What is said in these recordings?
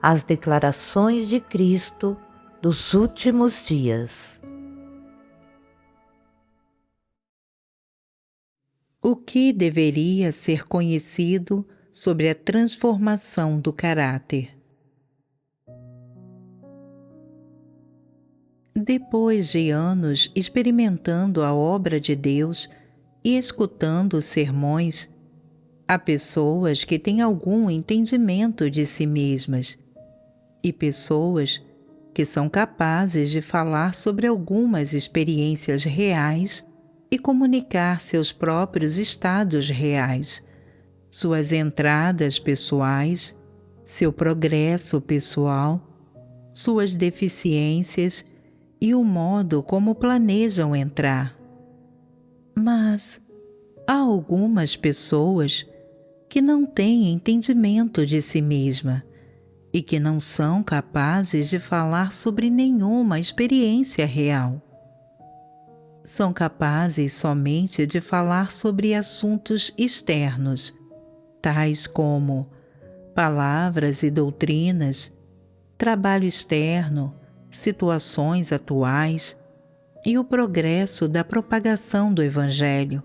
as declarações de Cristo dos últimos dias. O que deveria ser conhecido sobre a transformação do caráter? Depois de anos experimentando a obra de Deus e escutando sermões, há pessoas que têm algum entendimento de si mesmas e pessoas que são capazes de falar sobre algumas experiências reais e comunicar seus próprios estados reais, suas entradas pessoais, seu progresso pessoal, suas deficiências e o modo como planejam entrar. Mas há algumas pessoas que não têm entendimento de si mesma e que não são capazes de falar sobre nenhuma experiência real. São capazes somente de falar sobre assuntos externos, tais como palavras e doutrinas, trabalho externo, situações atuais e o progresso da propagação do Evangelho.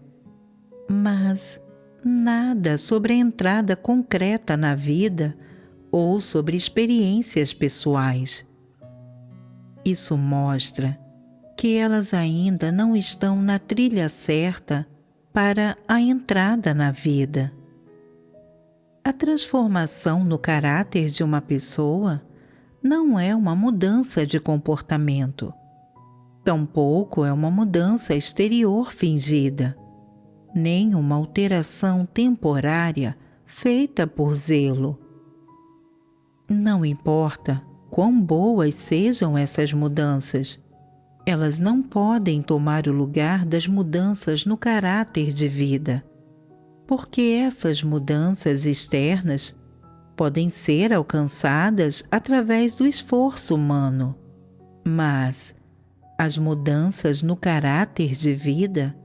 Mas nada sobre a entrada concreta na vida ou sobre experiências pessoais. Isso mostra que elas ainda não estão na trilha certa para a entrada na vida. A transformação no caráter de uma pessoa não é uma mudança de comportamento. Tampouco é uma mudança exterior fingida, nem uma alteração temporária feita por zelo. Não importa quão boas sejam essas mudanças, elas não podem tomar o lugar das mudanças no caráter de vida, porque essas mudanças externas podem ser alcançadas através do esforço humano, mas as mudanças no caráter de vida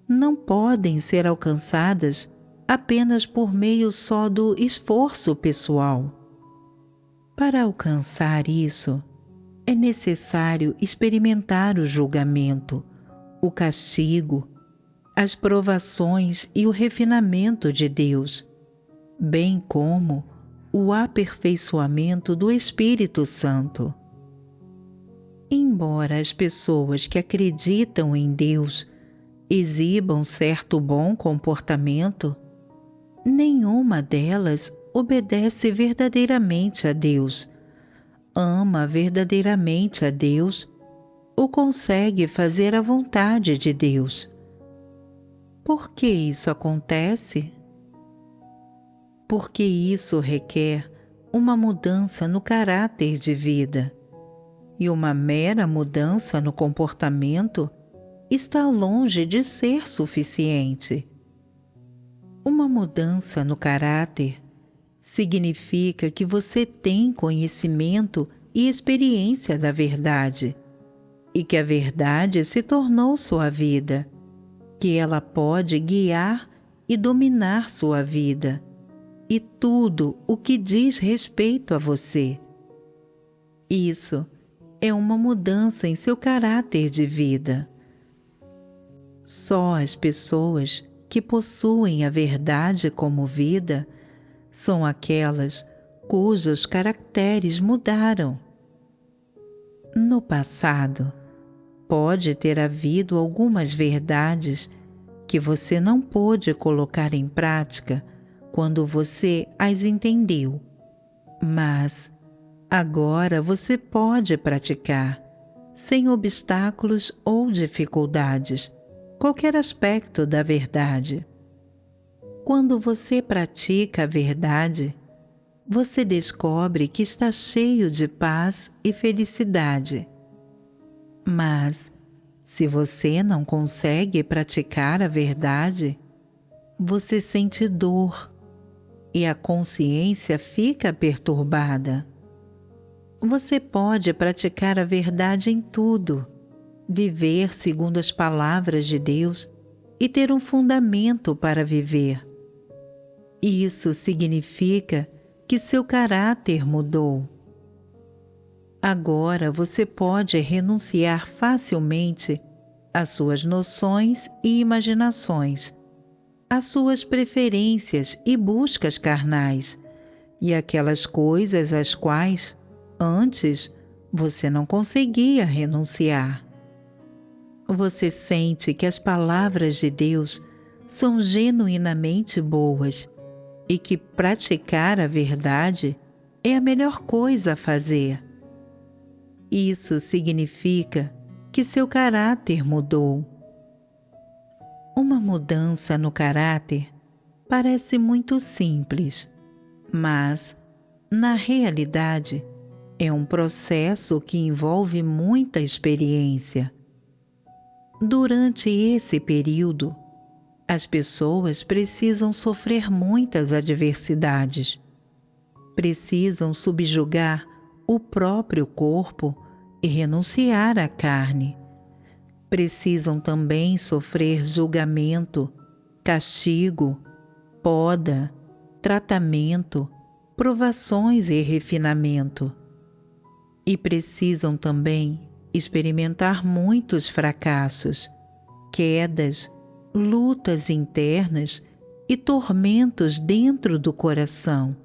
não podem ser alcançadas apenas por meio só do esforço pessoal. Para alcançar isso, é necessário experimentar o julgamento, o castigo, as provações e o refinamento de Deus, bem como o aperfeiçoamento do Espírito Santo. Embora as pessoas que acreditam em Deus exibam certo bom comportamento, nenhuma delas obedece verdadeiramente a Deus, ama verdadeiramente a Deus ou consegue fazer a vontade de Deus. Por que isso acontece? Porque isso requer uma mudança no caráter de vida, e uma mera mudança no comportamento está longe de ser suficiente. Uma mudança no caráter significa que você tem conhecimento e experiência da verdade, e que a verdade se tornou sua vida, que ela pode guiar e dominar sua vida, e tudo o que diz respeito a você. Isso é uma mudança em seu caráter de vida. Só as pessoas que possuem a verdade como vida são aquelas cujos caracteres mudaram. No passado, pode ter havido algumas verdades que você não pôde colocar em prática quando você as entendeu, mas agora você pode praticar, sem obstáculos ou dificuldades, qualquer aspecto da verdade. Quando você pratica a verdade, você descobre que está cheio de paz e felicidade. Mas, se você não consegue praticar a verdade, você sente dor e a consciência fica perturbada. Você pode praticar a verdade em tudo, viver segundo as palavras de Deus e ter um fundamento para viver. Isso significa que seu caráter mudou. Agora você pode renunciar facilmente às suas noções e imaginações, às suas preferências e buscas carnais, e aquelas coisas às quais, antes, você não conseguia renunciar. Você sente que as palavras de Deus são genuinamente boas e que praticar a verdade é a melhor coisa a fazer. Isso significa que seu caráter mudou. Uma mudança no caráter parece muito simples, mas, na realidade, é um processo que envolve muita experiência. Durante esse período, as pessoas precisam sofrer muitas adversidades. Precisam subjugar o próprio corpo e renunciar à carne. Precisam também sofrer julgamento, castigo, poda, tratamento, provações e refinamento. E precisam também experimentar muitos fracassos, quedas, lutas internas e tormentos dentro do coração.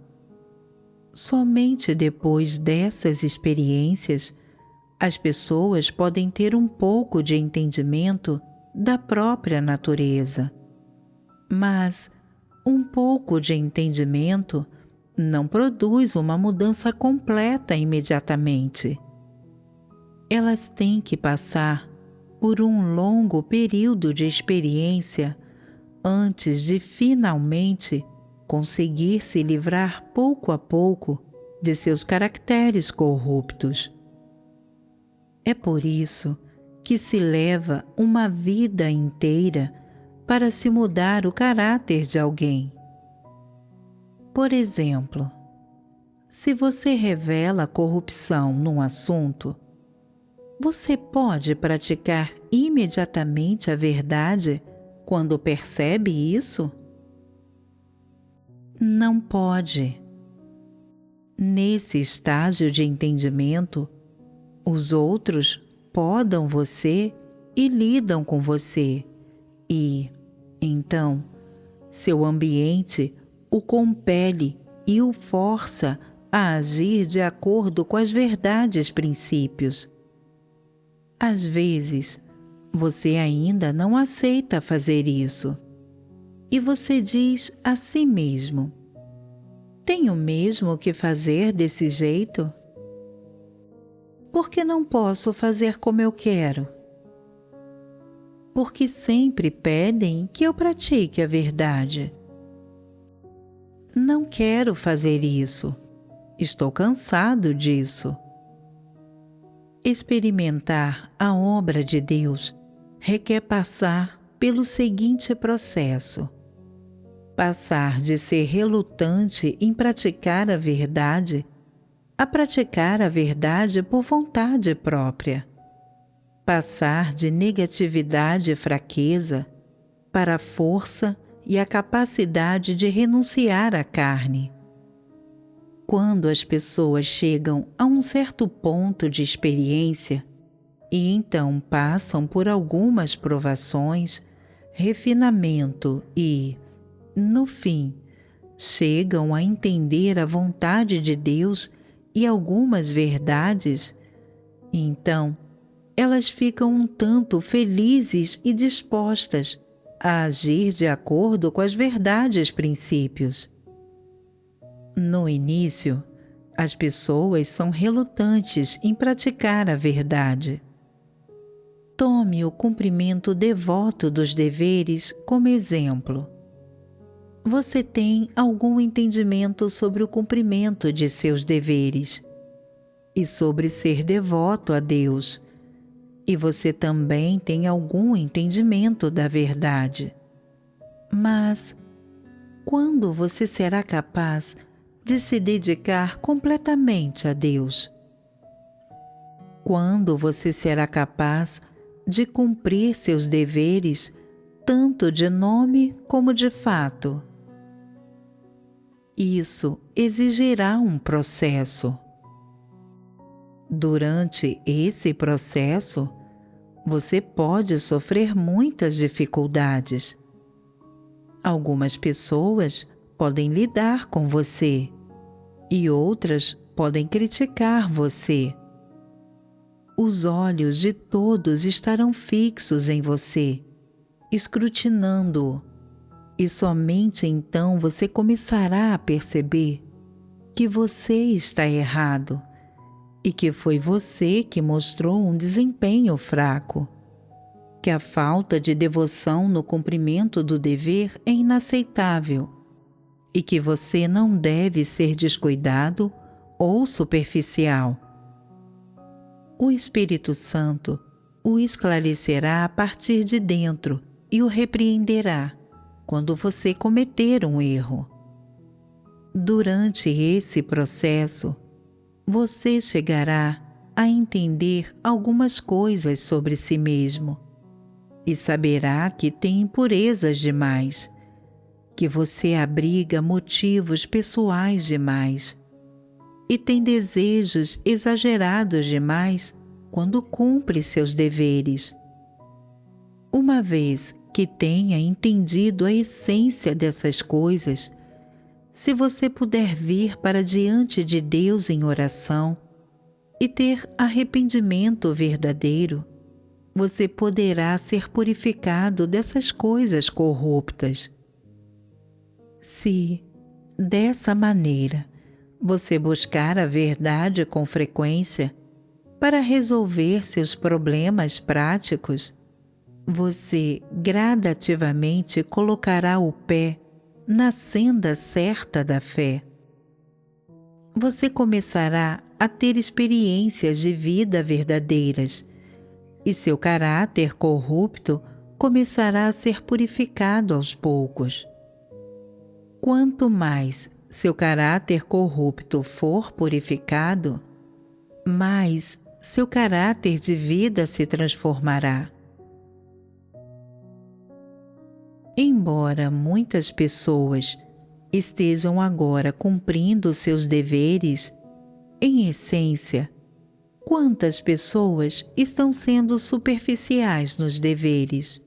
Somente depois dessas experiências, as pessoas podem ter um pouco de entendimento da própria natureza. Mas um pouco de entendimento não produz uma mudança completa imediatamente. Elas têm que passar por um longo período de experiência antes de finalmente conseguir se livrar pouco a pouco de seus caracteres corruptos. É por isso que se leva uma vida inteira para se mudar o caráter de alguém. Por exemplo, se você revela corrupção num assunto, você pode praticar imediatamente a verdade quando percebe isso? Não pode. Nesse estágio de entendimento, os outros podam você e lidam com você, e, então, seu ambiente o compele e o força a agir de acordo com as verdades princípios. Às vezes, você ainda não aceita fazer isso, e você diz a si mesmo: tenho mesmo que fazer desse jeito? Por que não posso fazer como eu quero? Porque sempre pedem que eu pratique a verdade. Não quero fazer isso. Estou cansado disso. Experimentar a obra de Deus requer passar pelo seguinte processo: passar de ser relutante em praticar a verdade a praticar a verdade por vontade própria. Passar de negatividade e fraqueza para a força e a capacidade de renunciar à carne. Quando as pessoas chegam a um certo ponto de experiência e então passam por algumas provações, refinamento e, no fim, chegam a entender a vontade de Deus e algumas verdades, então elas ficam um tanto felizes e dispostas a agir de acordo com as verdades princípios. No início, as pessoas são relutantes em praticar a verdade. Tome o cumprimento devoto dos deveres como exemplo. Você tem algum entendimento sobre o cumprimento de seus deveres e sobre ser devoto a Deus, e você também tem algum entendimento da verdade. Mas quando você será capaz de se dedicar completamente a Deus? Quando você será capaz de cumprir seus deveres, tanto de nome como de fato? isso exigirá um processo. Durante esse processo, você pode sofrer muitas dificuldades. Algumas pessoas podem lidar com você e outras podem criticar você. Os olhos de todos estarão fixos em você, escrutinando-o, e somente então você começará a perceber que você está errado e que foi você que mostrou um desempenho fraco, que a falta de devoção no cumprimento do dever é inaceitável e que você não deve ser descuidado ou superficial. O Espírito Santo o esclarecerá a partir de dentro e o repreenderá quando você cometer um erro. Durante esse processo, você chegará a entender algumas coisas sobre si mesmo e saberá que tem impurezas demais, que você abriga motivos pessoais demais e tem desejos exagerados demais quando cumpre seus deveres. Uma vez que tenha entendido a essência dessas coisas, se você puder vir para diante de Deus em oração e ter arrependimento verdadeiro, você poderá ser purificado dessas coisas corruptas. Se, dessa maneira, você buscar a verdade com frequência para resolver seus problemas práticos, você gradativamente colocará o pé na senda certa da fé. Você começará a ter experiências de vida verdadeiras e seu caráter corrupto começará a ser purificado aos poucos. Quanto mais seu caráter corrupto for purificado, mais seu caráter de vida se transformará. Embora muitas pessoas estejam agora cumprindo seus deveres, em essência, quantas pessoas estão sendo superficiais nos deveres?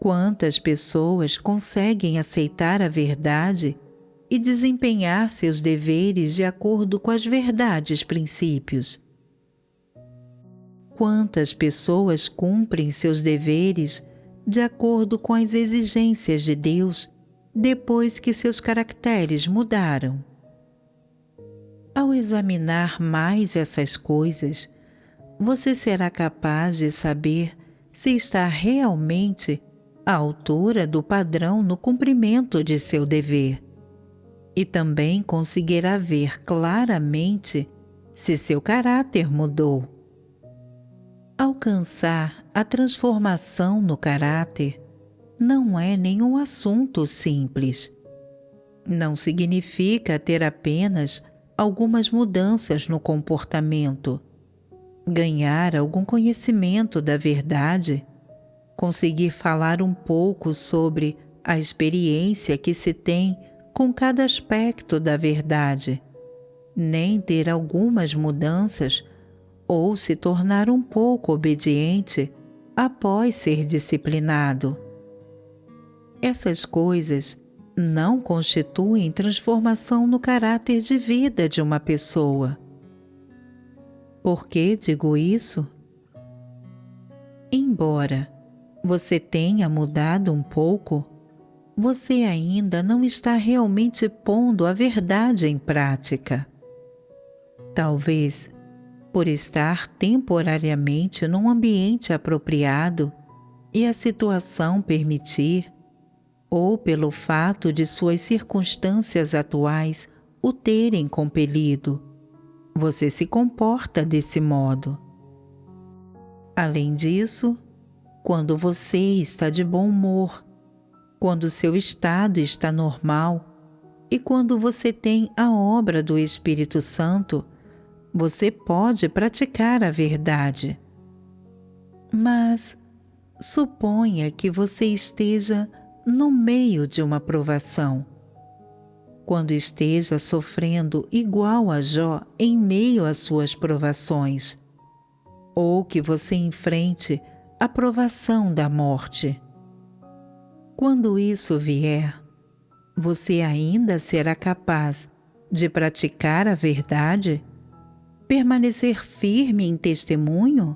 Quantas pessoas conseguem aceitar a verdade e desempenhar seus deveres de acordo com as verdades princípios? Quantas pessoas cumprem seus deveres de acordo com as exigências de Deus depois que seus caracteres mudaram? Ao examinar mais essas coisas, você será capaz de saber se está realmente à altura do padrão no cumprimento de seu dever, e também conseguirá ver claramente se seu caráter mudou. Alcançar a transformação no caráter não é nenhum assunto simples. Não significa ter apenas algumas mudanças no comportamento, ganhar algum conhecimento da verdade, conseguir falar um pouco sobre a experiência que se tem com cada aspecto da verdade, nem ter algumas mudanças ou se tornar um pouco obediente após ser disciplinado. Essas coisas não constituem transformação no caráter de vida de uma pessoa. Por que digo isso? Embora você tenha mudado um pouco, você ainda não está realmente pondo a verdade em prática. Talvez por estar temporariamente num ambiente apropriado e a situação permitir, ou pelo fato de suas circunstâncias atuais o terem compelido, você se comporta desse modo. Além disso, quando você está de bom humor, quando seu estado está normal e quando você tem a obra do Espírito Santo, você pode praticar a verdade. Mas suponha que você esteja no meio de uma provação. quando esteja sofrendo igual a Jó em meio às suas provações, ou que você enfrente a provação da morte. Quando isso vier, você ainda será capaz de praticar a verdade? Permanecer firme em testemunho?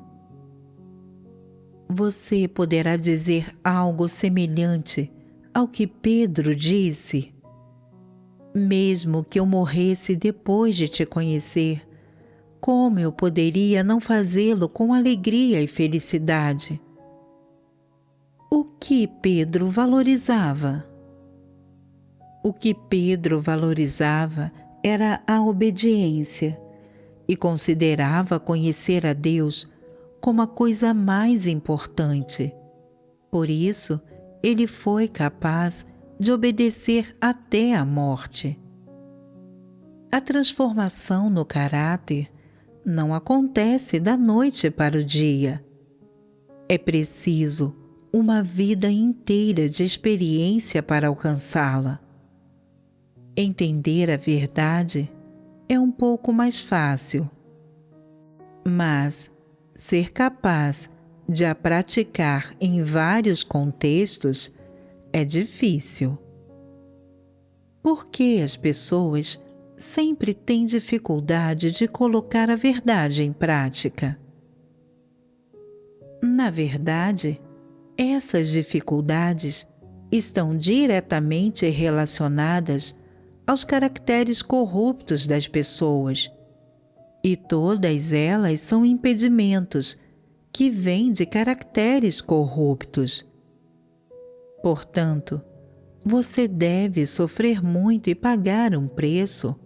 Você poderá dizer algo semelhante ao que Pedro disse: mesmo que eu morresse depois de te conhecer, como eu poderia não fazê-lo com alegria e felicidade? O que Pedro valorizava? O que Pedro valorizava era a obediência e considerava conhecer a Deus como a coisa mais importante. Por isso, ele foi capaz de obedecer até a morte. A transformação no caráter não acontece da noite para o dia. É preciso uma vida inteira de experiência para alcançá-la. Entender a verdade é um pouco mais fácil, mas ser capaz de a praticar em vários contextos é difícil. Por que as pessoas sempre têm dificuldade de colocar a verdade em prática? Na verdade, essas dificuldades estão diretamente relacionadas aos caracteres corruptos das pessoas, e todas elas são impedimentos que vêm de caracteres corruptos. Portanto, você deve sofrer muito e pagar um preço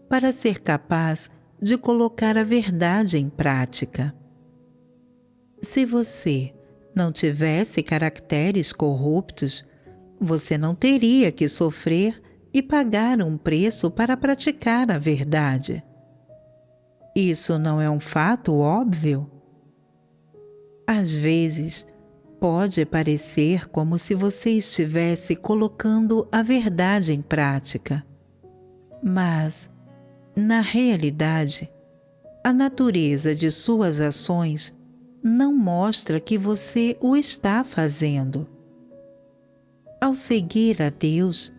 para ser capaz de colocar a verdade em prática. Se você não tivesse caracteres corruptos, você não teria que sofrer e pagar um preço para praticar a verdade. Isso não é um fato óbvio? Às vezes, pode parecer como se você estivesse colocando a verdade em prática. Mas, na realidade, a natureza de suas ações não mostra que você o está fazendo. Ao seguir a Deus,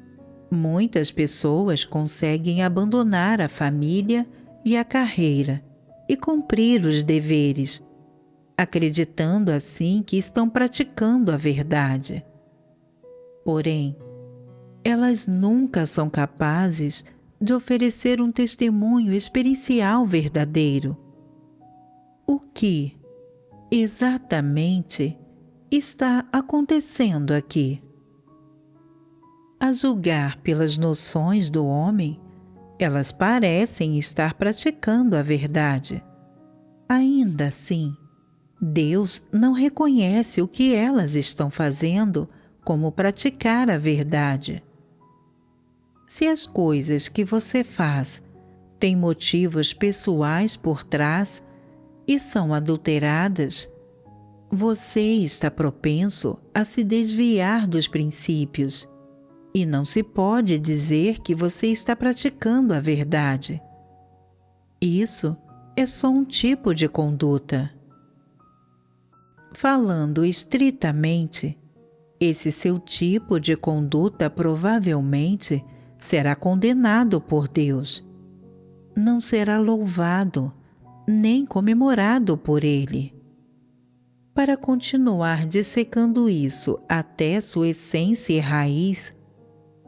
muitas pessoas conseguem abandonar a família e a carreira e cumprir os deveres, acreditando assim que estão praticando a verdade. Porém, elas nunca são capazes de oferecer um testemunho experiencial verdadeiro. O que, exatamente, está acontecendo aqui? A julgar pelas noções do homem, elas parecem estar praticando a verdade. Ainda assim, Deus não reconhece o que elas estão fazendo como praticar a verdade. Se as coisas que você faz têm motivos pessoais por trás e são adulteradas, você está propenso a se desviar dos princípios. E não se pode dizer que você está praticando a verdade. Isso é só um tipo de conduta. Falando estritamente, esse seu tipo de conduta provavelmente será condenado por Deus. Não será louvado, nem comemorado por Ele. Para continuar dissecando isso até sua essência e raiz,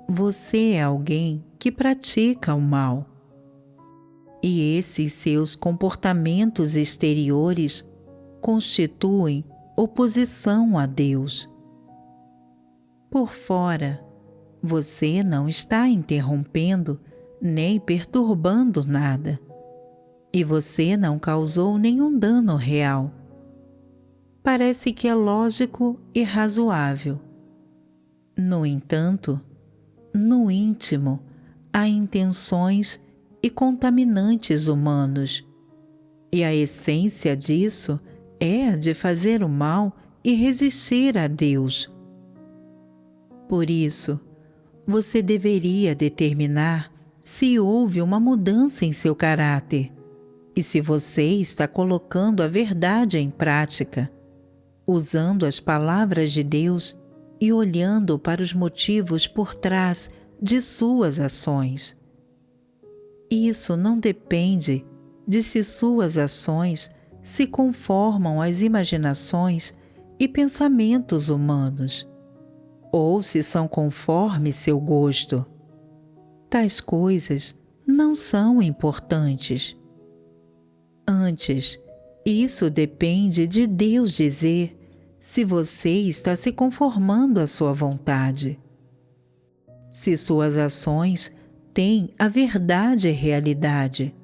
você é alguém que pratica o mal. E esses seus comportamentos exteriores constituem oposição a Deus. Por fora, você não está interrompendo nem perturbando nada, e você não causou nenhum dano real. Parece que é lógico e razoável. No entanto, no íntimo, há intenções e contaminantes humanos, e a essência disso é a de fazer o mal e resistir a Deus. Por isso, você deveria determinar se houve uma mudança em seu caráter e se você está colocando a verdade em prática, usando as palavras de Deus e olhando para os motivos por trás de suas ações. Isso não depende de se suas ações se conformam às imaginações e pensamentos humanos, ou se são conforme seu gosto. Tais coisas não são importantes. Antes, isso depende de Deus dizer se você está se conformando à sua vontade. Se suas ações têm a verdade e realidade,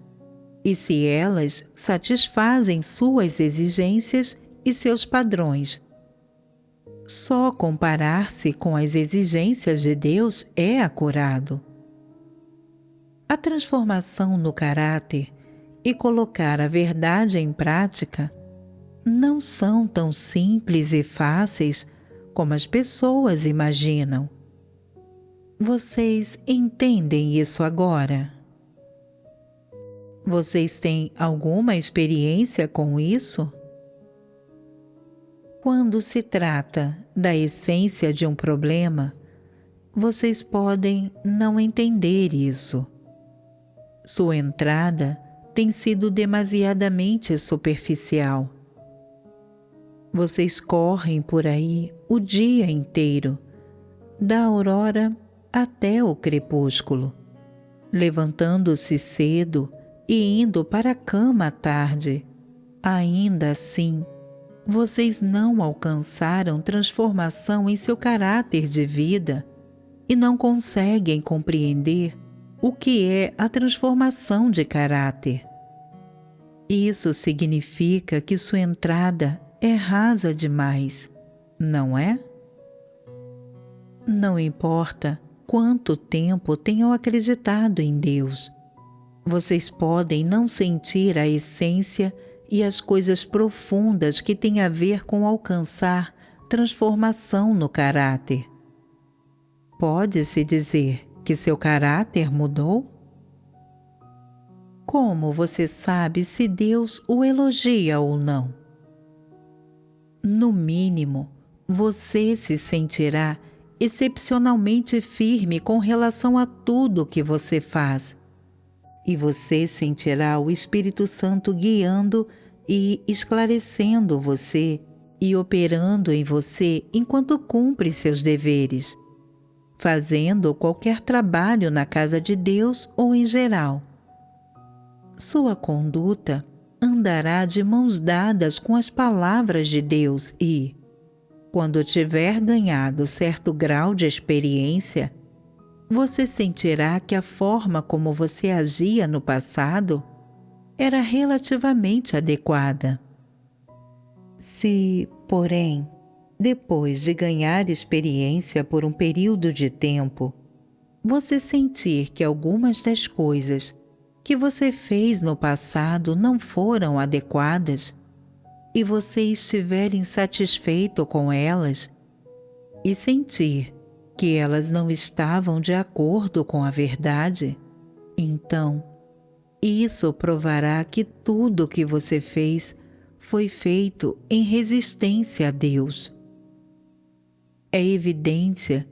e se elas satisfazem suas exigências e seus padrões. Só comparar-se com as exigências de Deus é acurado. A transformação no caráter e colocar a verdade em prática não são tão simples e fáceis como as pessoas imaginam. Vocês entendem isso agora? Vocês têm alguma experiência com isso? Quando se trata da essência de um problema, vocês podem não entender isso. Sua entrada tem sido demasiadamente superficial. Vocês correm por aí o dia inteiro, da aurora até o crepúsculo, levantando-se cedo e indo para a cama à tarde. Ainda assim, vocês não alcançaram transformação em seu caráter de vida e não conseguem compreender o que é a transformação de caráter. Isso significa que sua entrada é rasa demais, não é? Não importa quanto tempo tenham acreditado em Deus, vocês podem não sentir a essência e as coisas profundas que têm a ver com alcançar transformação no caráter. Pode-se dizer que seu caráter mudou? Como você sabe se Deus o elogia ou não? No mínimo, você se sentirá excepcionalmente firme com relação a tudo que você faz. E você sentirá o Espírito Santo guiando e esclarecendo você e operando em você enquanto cumpre seus deveres, fazendo qualquer trabalho na casa de Deus ou em geral. Sua conduta andará de mãos dadas com as palavras de Deus e, quando tiver ganhado certo grau de experiência, você sentirá que a forma como você agia no passado era relativamente adequada. Se, porém, depois de ganhar experiência por um período de tempo, você sentir que algumas das coisas que você fez no passado não foram adequadas e você estiver insatisfeito com elas e sentir que elas não estavam de acordo com a verdade, então isso provará que tudo o que você fez foi feito em resistência a Deus. É evidência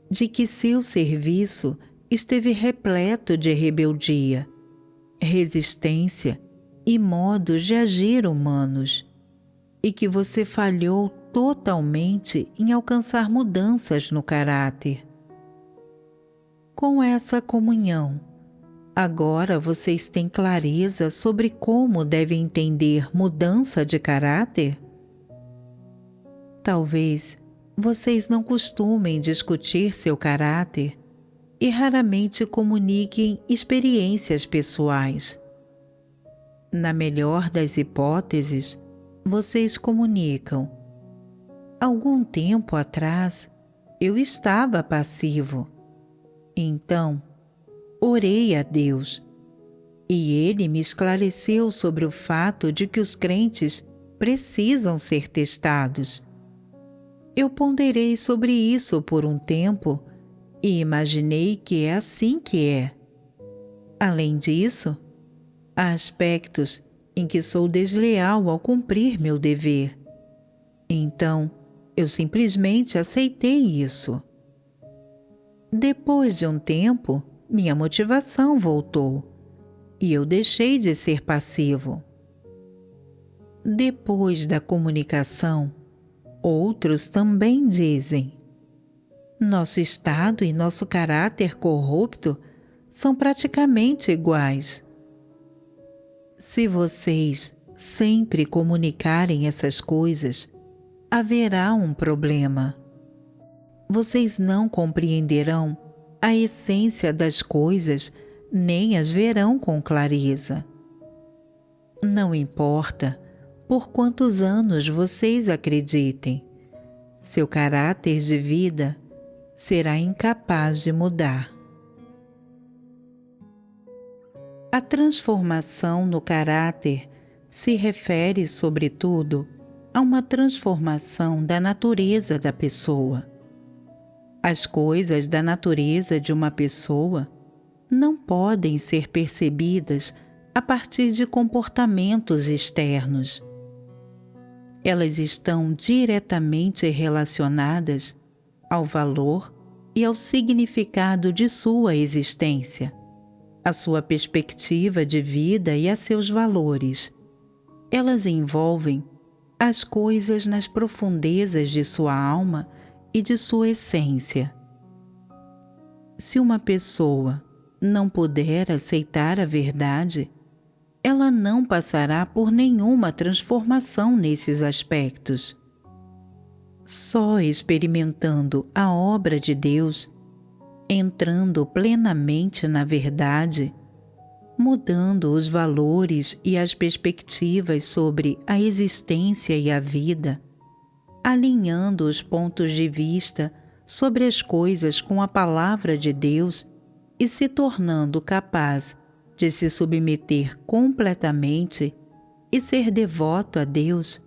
de que seu serviço esteve repleto de rebeldia, resistência e modos de agir humanos, e que você falhou totalmente em alcançar mudanças no caráter. Com essa comunhão, agora vocês têm clareza sobre como devem entender mudança de caráter? Talvez vocês não costumem discutir seu caráter e raramente comuniquem experiências pessoais. Na melhor das hipóteses, vocês comunicam: algum tempo atrás eu estava passivo. Então, orei a Deus e Ele me esclareceu sobre o fato de que os crentes precisam ser testados. Eu ponderei sobre isso por um tempo e imaginei que é assim que é. Além disso, há aspectos em que sou desleal ao cumprir meu dever. Então, eu simplesmente aceitei isso. Depois de um tempo, minha motivação voltou e eu deixei de ser passivo. Depois da comunicação, outros também dizem: nosso estado e nosso caráter corrupto são praticamente iguais. Se vocês sempre comunicarem essas coisas, haverá um problema. Vocês não compreenderão a essência das coisas, nem as verão com clareza. Não importa por quantos anos vocês acreditem, seu caráter de vida será incapaz de mudar. A transformação no caráter se refere, sobretudo, a uma transformação da natureza da pessoa. As coisas da natureza de uma pessoa não podem ser percebidas a partir de comportamentos externos. Elas estão diretamente relacionadas ao valor e ao significado de sua existência, a sua perspectiva de vida e a seus valores. Elas envolvem as coisas nas profundezas de sua alma e de sua essência. Se uma pessoa não puder aceitar a verdade, ela não passará por nenhuma transformação nesses aspectos. Só experimentando a obra de Deus, entrando plenamente na verdade, mudando os valores e as perspectivas sobre a existência e a vida, alinhando os pontos de vista sobre as coisas com a palavra de Deus e se tornando capaz de se submeter completamente e ser devoto a Deus,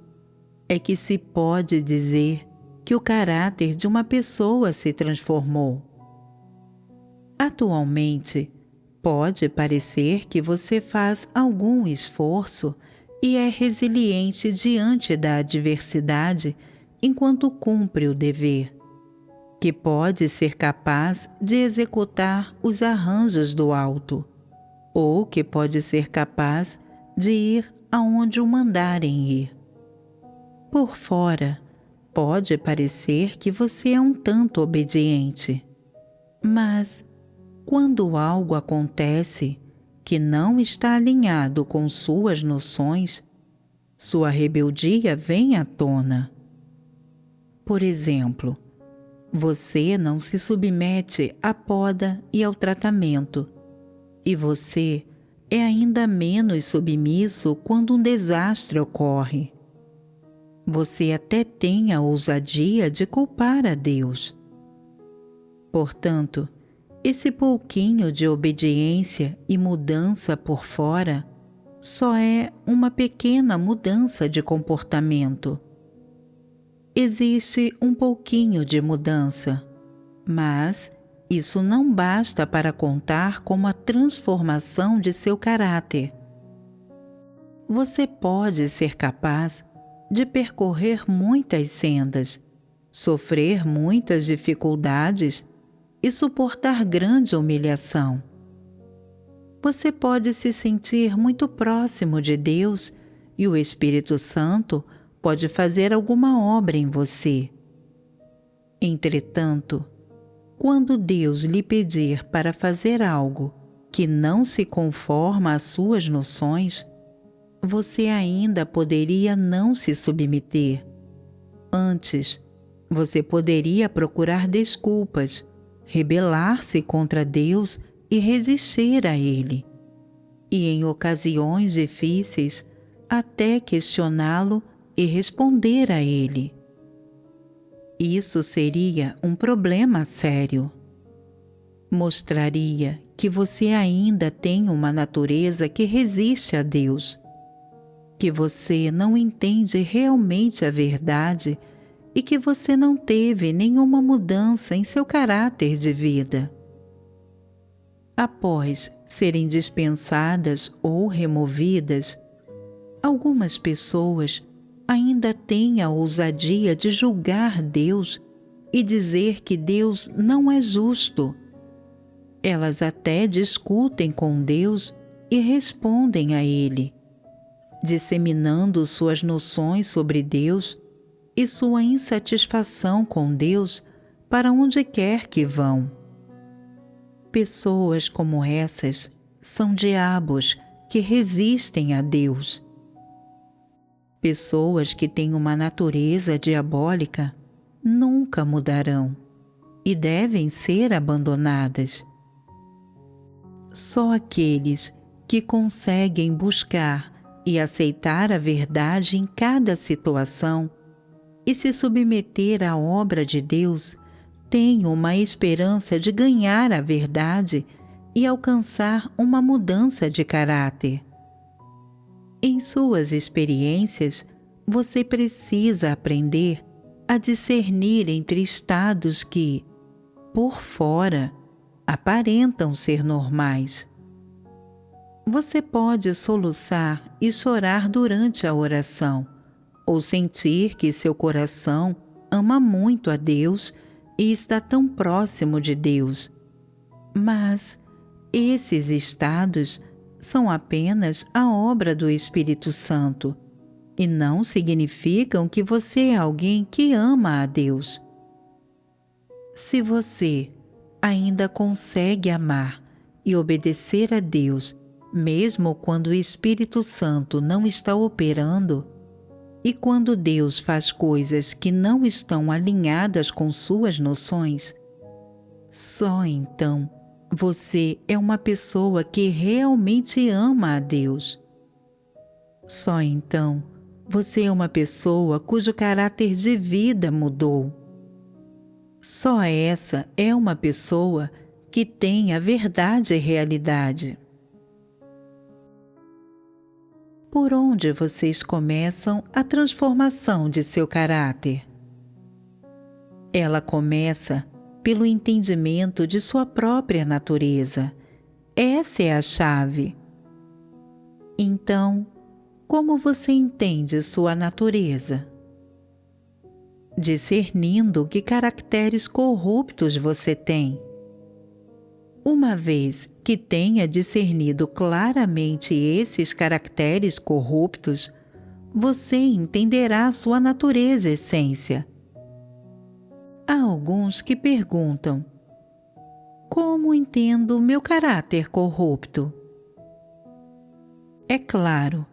é que se pode dizer que o caráter de uma pessoa se transformou. Atualmente, pode parecer que você faz algum esforço e é resiliente diante da adversidade enquanto cumpre o dever, que pode ser capaz de executar os arranjos do alto, ou que pode ser capaz de ir aonde o mandarem ir. Por fora, pode parecer que você é um tanto obediente, mas quando algo acontece que não está alinhado com suas noções, sua rebeldia vem à tona. Por exemplo, você não se submete à poda e ao tratamento, e você é ainda menos submisso quando um desastre ocorre. Você até tem a ousadia de culpar a Deus. Portanto, esse pouquinho de obediência e mudança por fora só é uma pequena mudança de comportamento. Existe um pouquinho de mudança, mas isso não basta para contar com a transformação de seu caráter. Você pode ser capaz de percorrer muitas sendas, sofrer muitas dificuldades e suportar grande humilhação. Você pode se sentir muito próximo de Deus e o Espírito Santo pode fazer alguma obra em você. Entretanto, quando Deus lhe pedir para fazer algo que não se conforma às suas noções, você ainda poderia não se submeter. Antes, você poderia procurar desculpas, rebelar-se contra Deus e resistir a Ele, e em ocasiões difíceis até questioná-lo e responder a Ele. Isso seria um problema sério. Mostraria que você ainda tem uma natureza que resiste a Deus, que você não entende realmente a verdade e que você não teve nenhuma mudança em seu caráter de vida. após serem dispensadas ou removidas, algumas pessoas ainda têm a ousadia de julgar Deus e dizer que Deus não é justo. Elas até discutem com Deus e respondem a Ele, disseminando suas noções sobre Deus e sua insatisfação com Deus para onde quer que vão. Pessoas como essas são diabos que resistem a Deus. Pessoas que têm uma natureza diabólica nunca mudarão e devem ser abandonadas. Só aqueles que conseguem buscar e aceitar a verdade em cada situação e se submeter à obra de Deus têm uma esperança de ganhar a verdade e alcançar uma mudança de caráter. Em suas experiências, você precisa aprender a discernir entre estados que, por fora, aparentam ser normais. Você pode soluçar e chorar durante a oração, ou sentir que seu coração ama muito a Deus e está tão próximo de Deus. Mas esses estados são apenas a obra do Espírito Santo e não significam que você é alguém que ama a Deus. Se você ainda consegue amar e obedecer a Deus, mesmo quando o Espírito Santo não está operando, e quando Deus faz coisas que não estão alinhadas com suas noções, só então você é uma pessoa que realmente ama a Deus. Só então você é uma pessoa cujo caráter de vida mudou. Só essa é uma pessoa que tem a verdade e realidade. Por onde vocês começam a transformação de seu caráter? Ela começa pelo entendimento de sua própria natureza. Essa é a chave. Então, como você entende sua natureza? Discernindo que caracteres corruptos você tem. Uma vez que tenha discernido claramente esses caracteres corruptos, você entenderá sua natureza e essência. Há alguns que perguntam: como entendo meu caráter corrupto? É claro,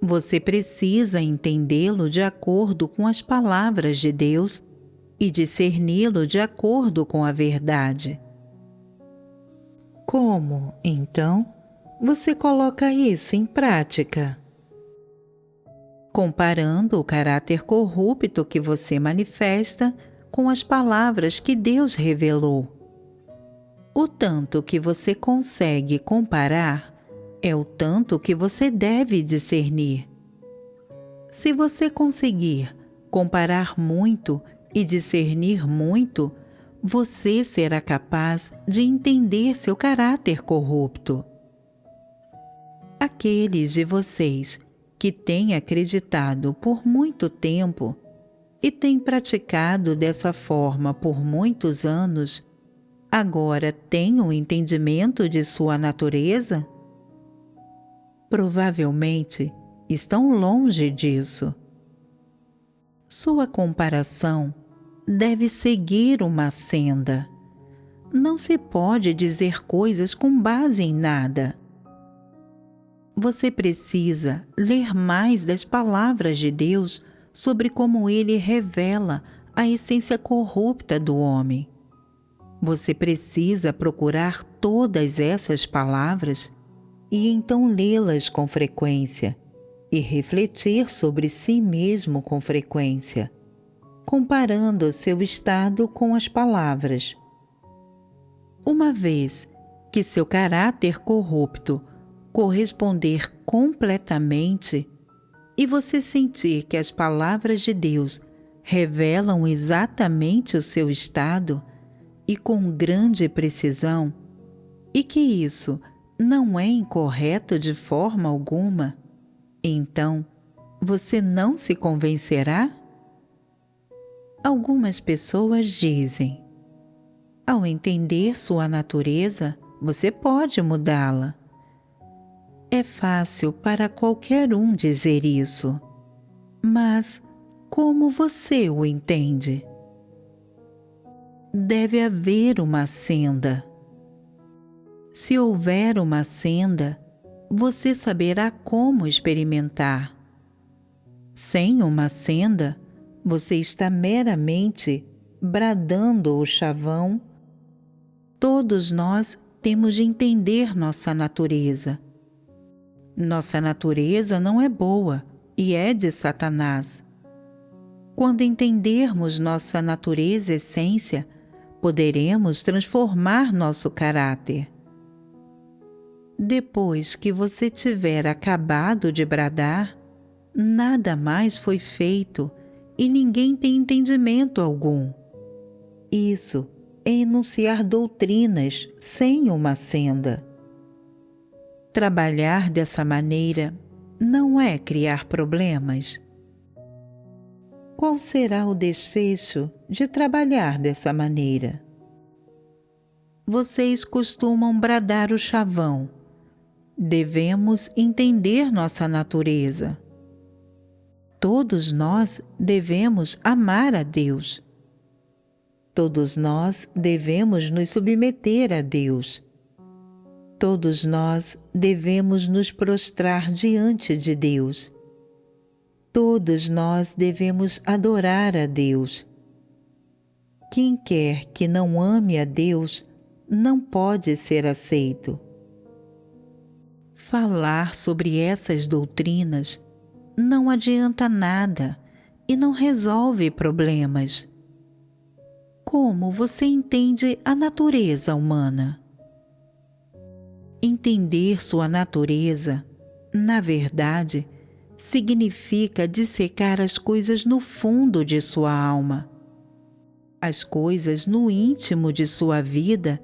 você precisa entendê-lo de acordo com as palavras de Deus e discerni-lo de acordo com a verdade. Como, então, você coloca isso em prática? Comparando o caráter corrupto que você manifesta com as palavras que Deus revelou. O tanto que você consegue comparar é o tanto que você deve discernir. Se você conseguir comparar muito e discernir muito, você será capaz de entender seu caráter corrupto. Aqueles de vocês que têm acreditado por muito tempo e têm praticado dessa forma por muitos anos, agora têm um entendimento de sua natureza? Provavelmente estão longe disso. Sua comparação deve seguir uma senda. Não se pode dizer coisas com base em nada. Você precisa ler mais das palavras de Deus sobre como Ele revela a essência corrupta do homem. Você precisa procurar todas essas palavras e então lê-las com frequência e refletir sobre si mesmo com frequência, comparando seu estado com as palavras. Uma vez que seu caráter corrupto corresponder completamente e você sentir que as palavras de Deus revelam exatamente o seu estado e com grande precisão, e que isso não é incorreto de forma alguma, então você não se convencerá? Algumas pessoas dizem: ao entender sua natureza, você pode mudá-la. É fácil para qualquer um dizer isso, mas como você o entende? Deve haver uma senda. Se houver uma senda, você saberá como experimentar. Sem uma senda, você está meramente bradando o chavão. Todos nós temos de entender nossa natureza. Nossa natureza não é boa e é de Satanás. Quando entendermos nossa natureza essência, poderemos transformar nosso caráter. Depois que você tiver acabado de bradar, nada mais foi feito e ninguém tem entendimento algum. Isso é enunciar doutrinas sem uma senda. Trabalhar dessa maneira não é criar problemas. Qual será o desfecho de trabalhar dessa maneira? Vocês costumam bradar o chavão. Devemos entender nossa natureza. Todos nós devemos amar a Deus. Todos nós devemos nos submeter a Deus. Todos nós devemos nos prostrar diante de Deus. Todos nós devemos adorar a Deus. Quem quer que não ame a Deus não pode ser aceito. Falar sobre essas doutrinas não adianta nada e não resolve problemas. Como você entende a natureza humana? Entender sua natureza, na verdade, significa dissecar as coisas no fundo de sua alma, as coisas no íntimo de sua vida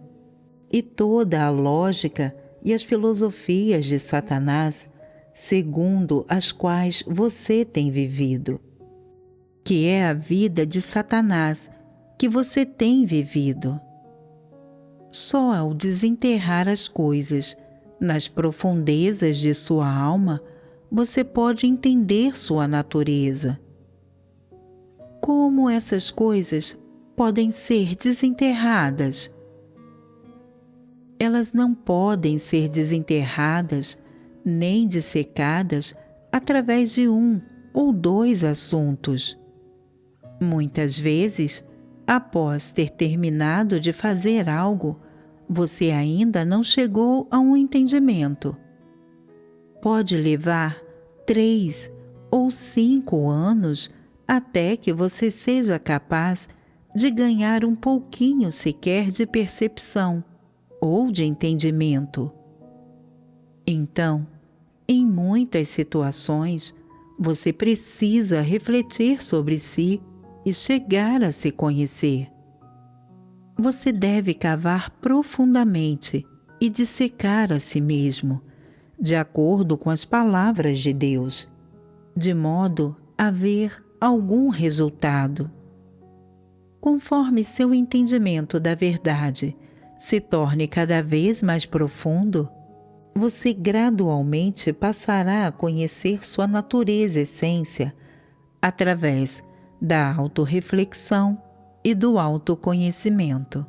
e toda a lógica e as filosofias de Satanás, segundo as quais você tem vivido, que é a vida de Satanás que você tem vivido. Só ao desenterrar as coisas nas profundezas de sua alma, você pode entender sua natureza. Como essas coisas podem ser desenterradas? Elas não podem ser desenterradas nem dissecadas através de um ou dois assuntos. Muitas vezes, após ter terminado de fazer algo, você ainda não chegou a um entendimento. Pode levar 3 ou 5 anos até que você seja capaz de ganhar um pouquinho sequer de percepção ou de entendimento. Então, em muitas situações, você precisa refletir sobre si e chegar a se conhecer. Você deve cavar profundamente e dissecar a si mesmo, de acordo com as palavras de Deus, de modo a ver algum resultado. Conforme seu entendimento da verdade se torne cada vez mais profundo, você gradualmente passará a conhecer sua natureza essência através da autorreflexão e do autoconhecimento.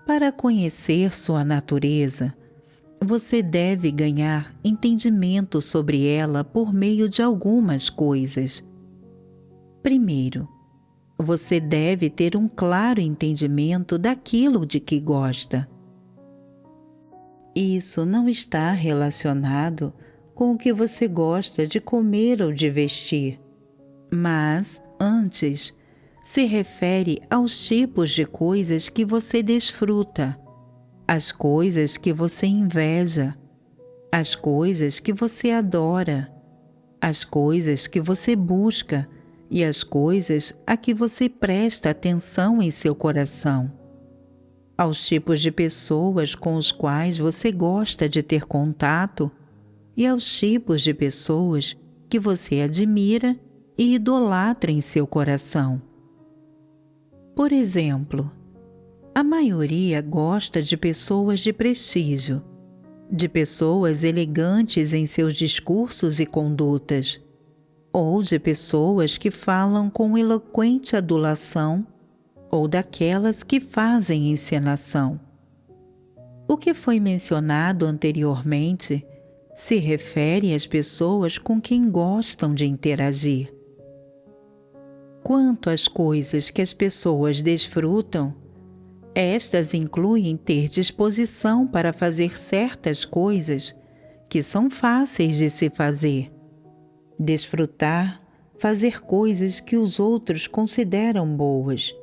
Para conhecer sua natureza, você deve ganhar entendimento sobre ela por meio de algumas coisas. Primeiro, você deve ter um claro entendimento daquilo de que gosta. Isso não está relacionado com o que você gosta de comer ou de vestir, mas, antes, se refere aos tipos de coisas que você desfruta, as coisas que você inveja, as coisas que você adora, as coisas que você busca e as coisas a que você presta atenção em seu coração. aos tipos de pessoas com os quais você gosta de ter contato e aos tipos de pessoas que você admira e idolatra em seu coração. Por exemplo, a maioria gosta de pessoas de prestígio, de pessoas elegantes em seus discursos e condutas, ou de pessoas que falam com eloquente adulação, ou daquelas que fazem encenação. O que foi mencionado anteriormente se refere às pessoas com quem gostam de interagir. Quanto às coisas que as pessoas desfrutam, estas incluem ter disposição para fazer certas coisas que são fáceis de se fazer, desfrutar, fazer coisas que os outros consideram boas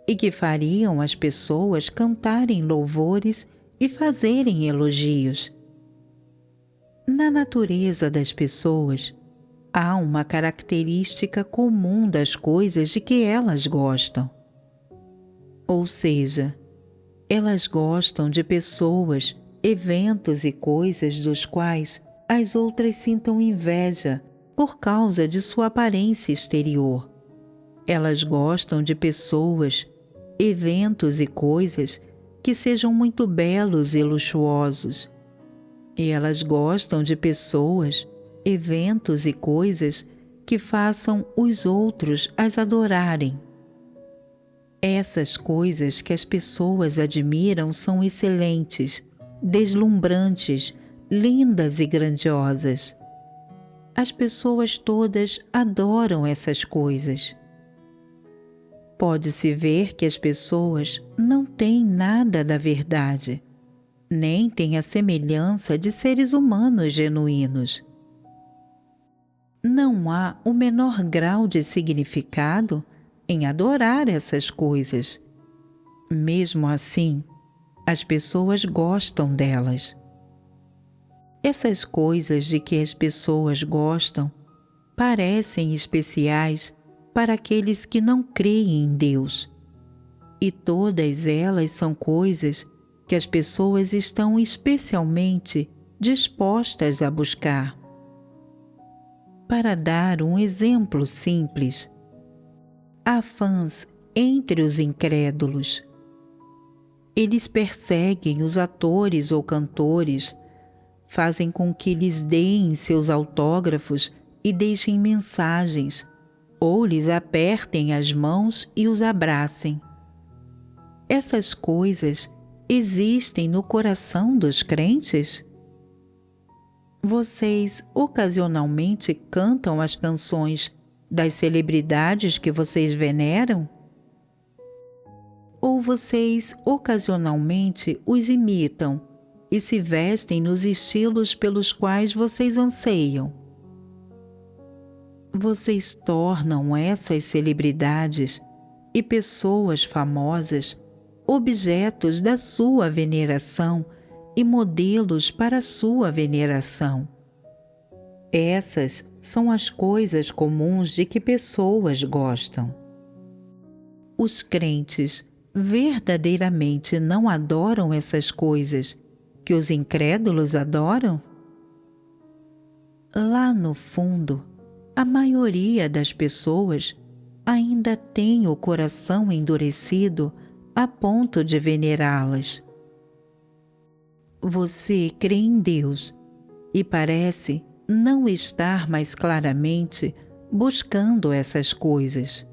e que fariam as pessoas cantarem louvores e fazerem elogios. Na natureza das pessoas, há uma característica comum das coisas de que elas gostam. Ou seja, elas gostam de pessoas, eventos e coisas dos quais as outras sintam inveja por causa de sua aparência exterior. Elas gostam de pessoas, eventos e coisas que sejam muito belos e luxuosos. E elas gostam de pessoas, eventos e coisas que façam os outros as adorarem. Essas coisas que as pessoas admiram são excelentes, deslumbrantes, lindas e grandiosas. As pessoas todas adoram essas coisas. Pode-se ver que as pessoas não têm nada da verdade, nem têm a semelhança de seres humanos genuínos. Não há o menor grau de significado em adorar essas coisas. Mesmo assim, as pessoas gostam delas. Essas coisas de que as pessoas gostam parecem especiais para aqueles que não creem em Deus. E todas elas são coisas que as pessoas estão especialmente dispostas a buscar. Para dar um exemplo simples, há fãs entre os incrédulos. Eles perseguem os atores ou cantores, fazem com que lhes deem seus autógrafos e deixem mensagens, ou lhes apertem as mãos e os abracem. Essas coisas existem no coração dos crentes? Vocês ocasionalmente cantam as canções das celebridades que vocês veneram? Ou vocês ocasionalmente os imitam e se vestem nos estilos pelos quais vocês anseiam? Vocês tornam essas celebridades e pessoas famosas objetos da sua veneração e modelos para a sua veneração. Essas são as coisas comuns de que pessoas gostam. Os crentes verdadeiramente não adoram essas coisas que os incrédulos adoram? Lá no fundo, a maioria das pessoas ainda tem o coração endurecido a ponto de venerá-las. Você crê em Deus e parece não estar mais claramente buscando essas coisas.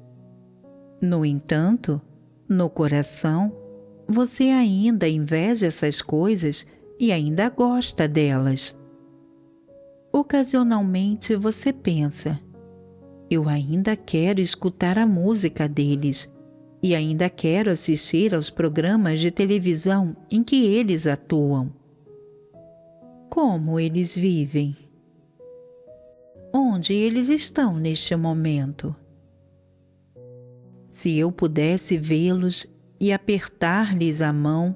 No entanto, no coração, você ainda inveja essas coisas e ainda gosta delas. Ocasionalmente você pensa: eu ainda quero escutar a música deles e ainda quero assistir aos programas de televisão em que eles atuam. Como eles vivem? Onde eles estão neste momento? Se eu pudesse vê-los e apertar-lhes a mão,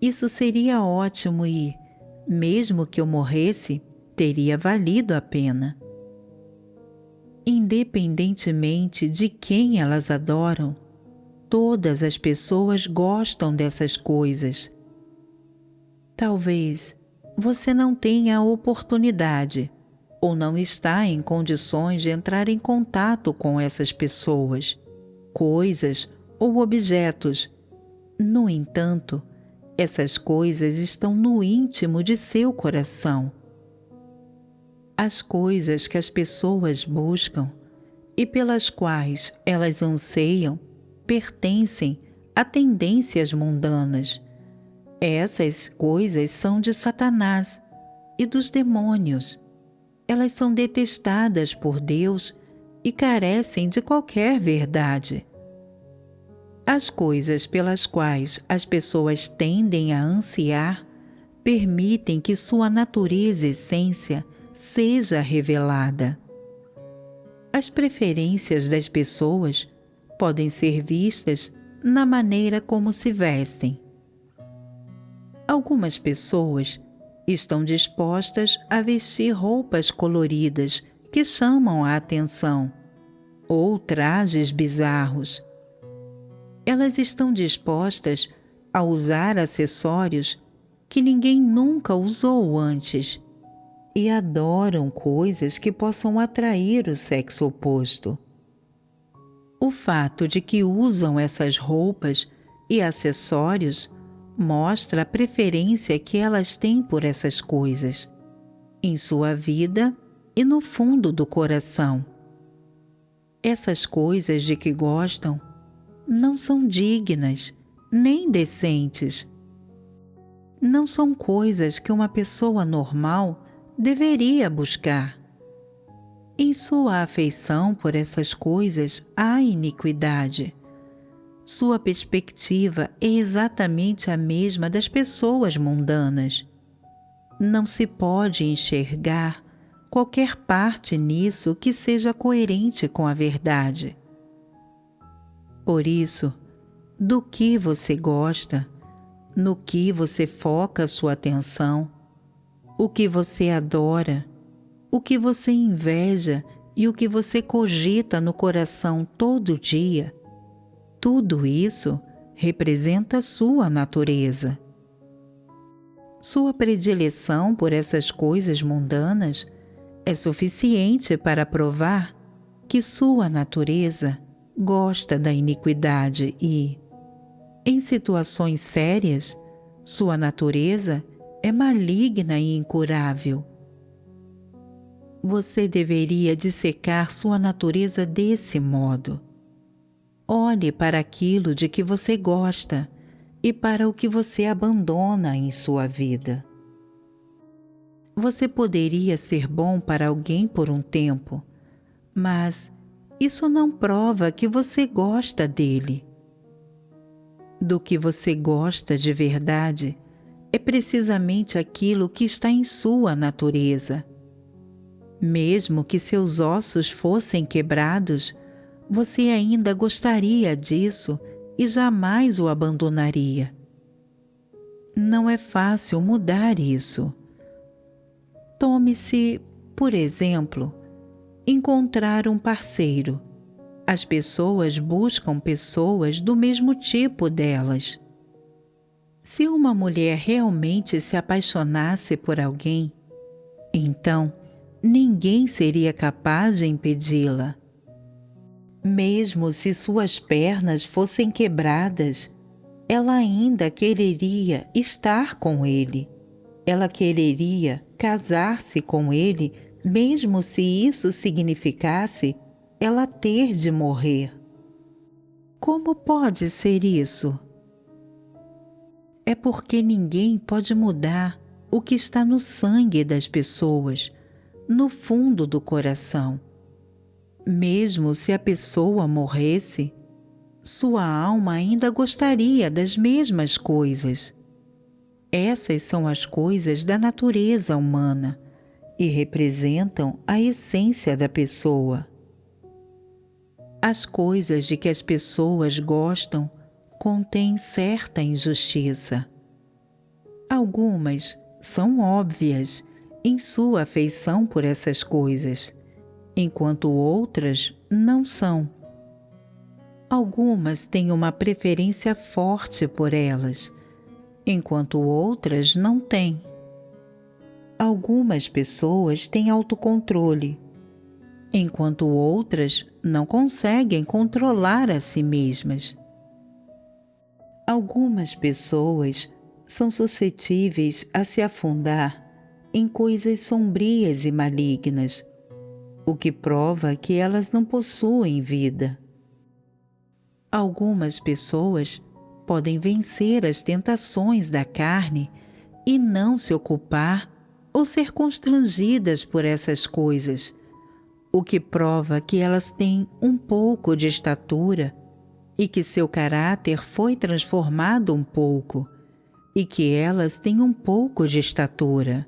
isso seria ótimo e, mesmo que eu morresse, teria valido a pena. Independentemente de quem elas adoram, todas as pessoas gostam dessas coisas. Talvez você não tenha a oportunidade ou não está em condições de entrar em contato com essas pessoas, coisas ou objetos. No entanto, essas coisas estão no íntimo de seu coração. As coisas que as pessoas buscam e pelas quais elas anseiam pertencem a tendências mundanas. Essas coisas são de Satanás e dos demônios. Elas são detestadas por Deus e carecem de qualquer verdade. As coisas pelas quais as pessoas tendem a ansiar permitem que sua natureza e essência seja revelada. As preferências das pessoas podem ser vistas na maneira como se vestem. Algumas pessoas estão dispostas a vestir roupas coloridas que chamam a atenção, ou trajes bizarros. Elas estão dispostas a usar acessórios que ninguém nunca usou antes e adoram coisas que possam atrair o sexo oposto. O fato de que usam essas roupas e acessórios mostra a preferência que elas têm por essas coisas, em sua vida e no fundo do coração. Essas coisas de que gostam não são dignas, nem decentes. Não são coisas que uma pessoa normal deveria buscar. Em sua afeição por essas coisas há iniquidade. Sua perspectiva é exatamente a mesma das pessoas mundanas. Não se pode enxergar qualquer parte nisso que seja coerente com a verdade. Por isso, do que você gosta, no que você foca sua atenção, o que você adora, o que você inveja e o que você cogita no coração todo dia, tudo isso representa sua natureza. Sua predileção por essas coisas mundanas é suficiente para provar que sua natureza gosta da iniquidade e, em situações sérias, sua natureza é maligna e incurável. Você deveria dissecar sua natureza desse modo. Olhe para aquilo de que você gosta e para o que você abandona em sua vida. Você poderia ser bom para alguém por um tempo, mas isso não prova que você gosta dele. Do que você gosta de verdade é precisamente aquilo que está em sua natureza. Mesmo que seus ossos fossem quebrados, você ainda gostaria disso e jamais o abandonaria. Não é fácil mudar isso. Tome-se, por exemplo, encontrar um parceiro. As pessoas buscam pessoas do mesmo tipo delas. Se uma mulher realmente se apaixonasse por alguém, então ninguém seria capaz de impedi-la. Mesmo se suas pernas fossem quebradas, ela ainda quereria estar com ele. Ela quereria casar-se com ele, mesmo se isso significasse ela ter de morrer. Como pode ser isso? É porque ninguém pode mudar o que está no sangue das pessoas, no fundo do coração. Mesmo se a pessoa morresse, sua alma ainda gostaria das mesmas coisas. Essas são as coisas da natureza humana e representam a essência da pessoa. As coisas de que as pessoas gostam contêm certa injustiça. Algumas são óbvias em sua afeição por essas coisas, enquanto outras não são. Algumas têm uma preferência forte por elas, enquanto outras não têm. Algumas pessoas têm autocontrole, enquanto outras não conseguem controlar a si mesmas. Algumas pessoas são suscetíveis a se afundar em coisas sombrias e malignas, o que prova que elas não possuem vida. Algumas pessoas podem vencer as tentações da carne e não se ocupar ou ser constrangidas por essas coisas, o que prova que elas têm um pouco de estatura e que seu caráter foi transformado um pouco e que elas têm um pouco de estatura.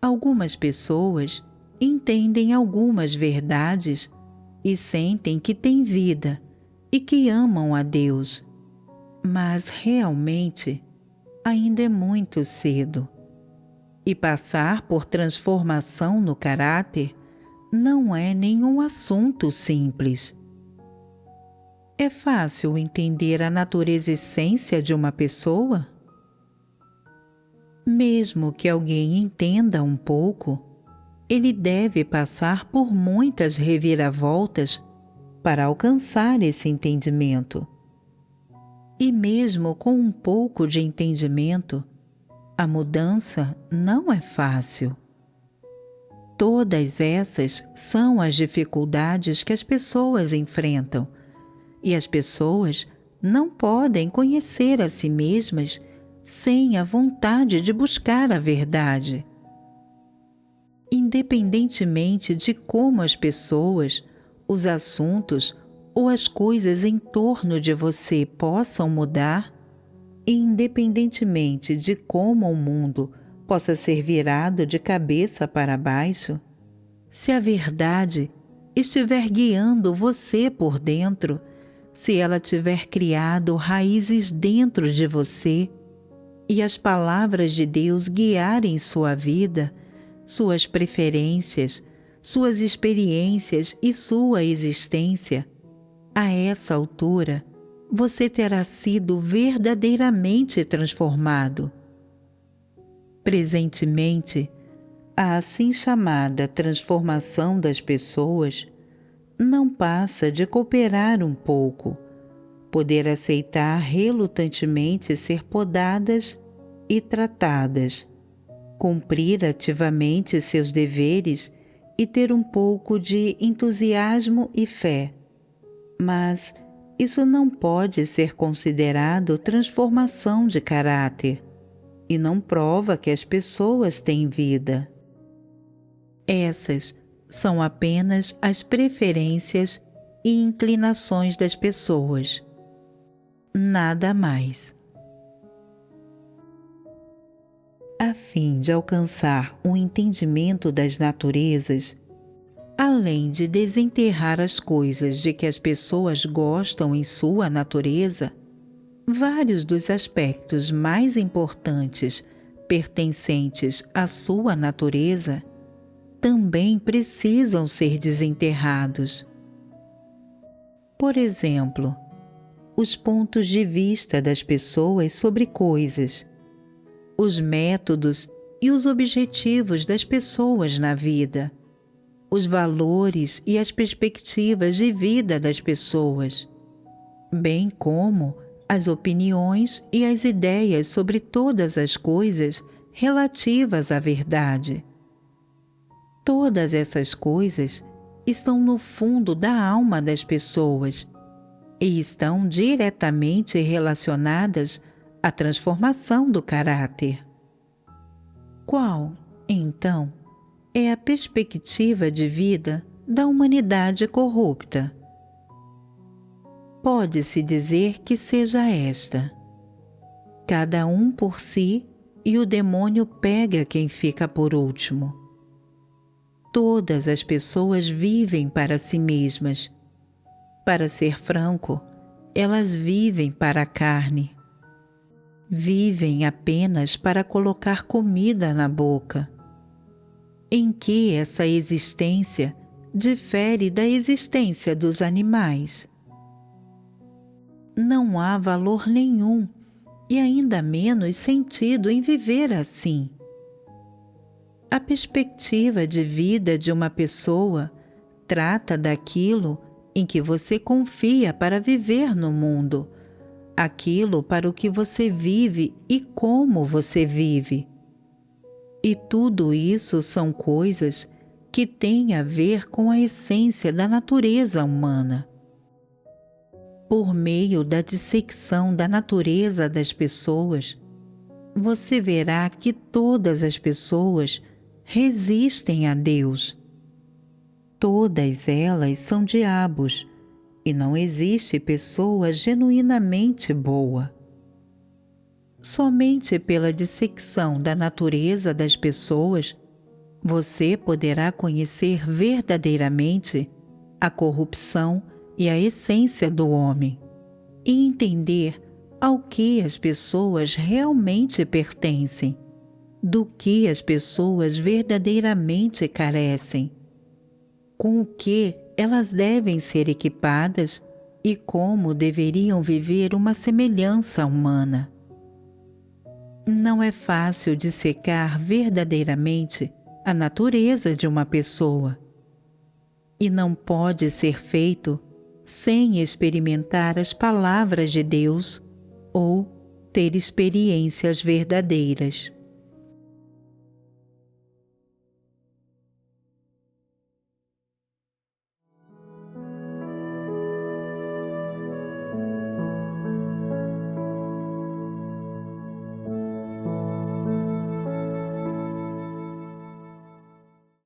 Algumas pessoas entendem algumas verdades e sentem que têm vida e que amam a Deus, mas realmente ainda é muito cedo. E passar por transformação no caráter não é nenhum assunto simples. É fácil entender a natureza essência de uma pessoa? Mesmo que alguém entenda um pouco, ele deve passar por muitas reviravoltas para alcançar esse entendimento. E mesmo com um pouco de entendimento, a mudança não é fácil. Todas essas são as dificuldades que as pessoas enfrentam, e as pessoas não podem conhecer a si mesmas sem a vontade de buscar a verdade. Independentemente de como as pessoas, os assuntos ou as coisas em torno de você possam mudar, e independentemente de como o mundo possa ser virado de cabeça para baixo, se a verdade estiver guiando você por dentro, se ela tiver criado raízes dentro de você e as palavras de Deus guiarem sua vida, suas preferências, suas experiências e sua existência, a essa altura você terá sido verdadeiramente transformado. Presentemente, a assim chamada transformação das pessoas não passa de cooperar um pouco, poder aceitar relutantemente ser podadas e tratadas, cumprir ativamente seus deveres e ter um pouco de entusiasmo e fé. Mas isso não pode ser considerado transformação de caráter e não prova que as pessoas têm vida. Essas são apenas as preferências e inclinações das pessoas. Nada mais. A fim de alcançar um entendimento das naturezas, além de desenterrar as coisas de que as pessoas gostam em sua natureza, vários dos aspectos mais importantes pertencentes à sua natureza também precisam ser desenterrados. Por exemplo, os pontos de vista das pessoas sobre coisas, os métodos e os objetivos das pessoas na vida, os valores e as perspectivas de vida das pessoas, bem como as opiniões e as ideias sobre todas as coisas relativas à verdade. Todas essas coisas estão no fundo da alma das pessoas e estão diretamente relacionadas à transformação do caráter. Qual, então, é a perspectiva de vida da humanidade corrupta? Pode-se dizer que seja esta: cada um por si e o demônio pega quem fica por último. Todas as pessoas vivem para si mesmas. Para ser franco, elas vivem para a carne. Vivem apenas para colocar comida na boca. Em que essa existência difere da existência dos animais? não há valor nenhum e ainda menos sentido em viver assim. A perspectiva de vida de uma pessoa trata daquilo em que você confia para viver no mundo, aquilo para o que você vive e como você vive. E tudo isso são coisas que têm a ver com a essência da natureza humana. Por meio da dissecção da natureza das pessoas, você verá que todas as pessoas resistem a Deus. Todas elas são diabos e não existe pessoa genuinamente boa. Somente pela dissecção da natureza das pessoas, você poderá conhecer verdadeiramente a corrupção e a essência do homem e entender ao que as pessoas realmente pertencem, do que as pessoas verdadeiramente carecem, com o que elas devem ser equipadas e como deveriam viver uma semelhança humana. Não é fácil dissecar verdadeiramente a natureza de uma pessoa e não pode ser feito sem experimentar as palavras de Deus ou ter experiências verdadeiras.